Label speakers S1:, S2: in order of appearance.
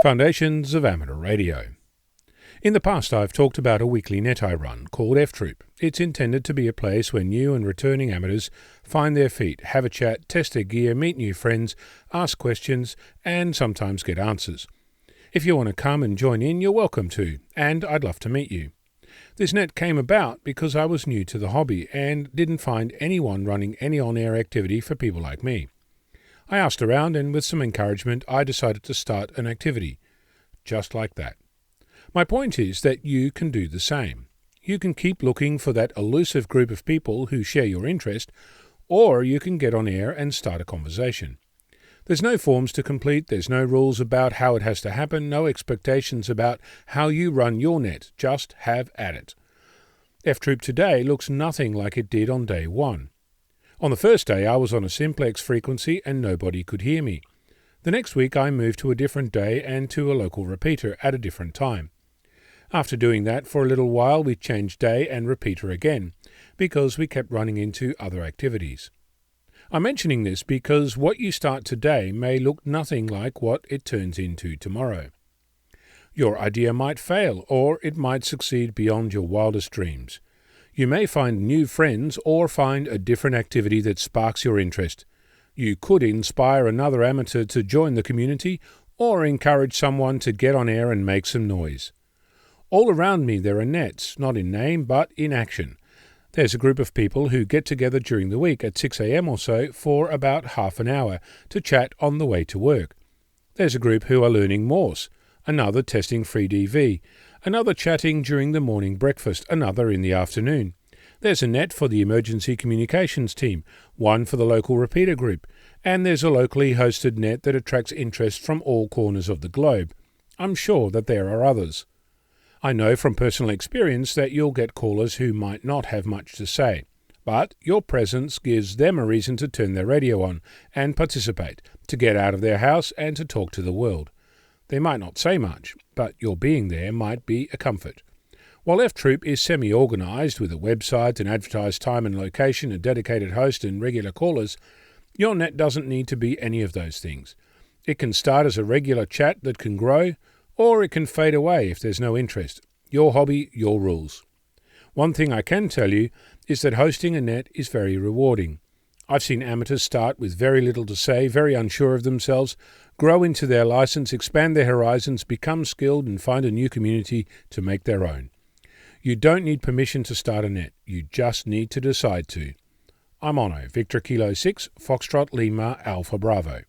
S1: Foundations of Amateur Radio. In the past I've talked about a weekly net I run called F-Troop. It's intended to be a place where new and returning amateurs find their feet, have a chat, test their gear, meet new friends, ask questions, and sometimes get answers. If you want to come and join in, you're welcome to, and I'd love to meet you. This net came about because I was new to the hobby and didn't find anyone running any on-air activity for people like me. I asked around, and with some encouragement I decided to start an activity. Just like that. My point is that you can do the same. You can keep looking for that elusive group of people who share your interest, or you can get on air and start a conversation. There's no forms to complete, there's no rules about how it has to happen, no expectations about how you run your net, just have at it. F-Troop today looks nothing like it did on day one. On the first day I was on a simplex frequency and nobody could hear me. The next week I moved to a different day and to a local repeater at a different time. After doing that for a little while we changed day and repeater again, because we kept running into other activities. I'm mentioning this because what you start today may look nothing like what it turns into tomorrow. Your idea might fail, or it might succeed beyond your wildest dreams. You may find new friends or find a different activity that sparks your interest. You could inspire another amateur to join the community or encourage someone to get on air and make some noise. All around me there are nets, not in name but in action. There's a group of people who get together during the week at 6 a.m. or so for about half an hour to chat on the way to work. There's a group who are learning Morse, another testing FreeDV, another chatting during the morning breakfast, another in the afternoon. There's a net for the emergency communications team, one for the local repeater group, and there's a locally hosted net that attracts interest from all corners of the globe. I'm sure that there are others. I know from personal experience that you'll get callers who might not have much to say, but your presence gives them a reason to turn their radio on and participate, to get out of their house and to talk to the world. They might not say much, but your being there might be a comfort. While F-Troop is semi-organised with a website, an advertised time and location, a dedicated host and regular callers, your net doesn't need to be any of those things. It can start as a regular chat that can grow, or it can fade away if there's no interest. Your hobby, your rules. One thing I can tell you is that hosting a net is very rewarding. I've seen amateurs start with very little to say, very unsure of themselves, grow into their license, expand their horizons, become skilled and find a new community to make their own. You don't need permission to start a net, you just need to decide to. I'm Ono, Victor Kilo 6, Foxtrot Lima Alpha Bravo.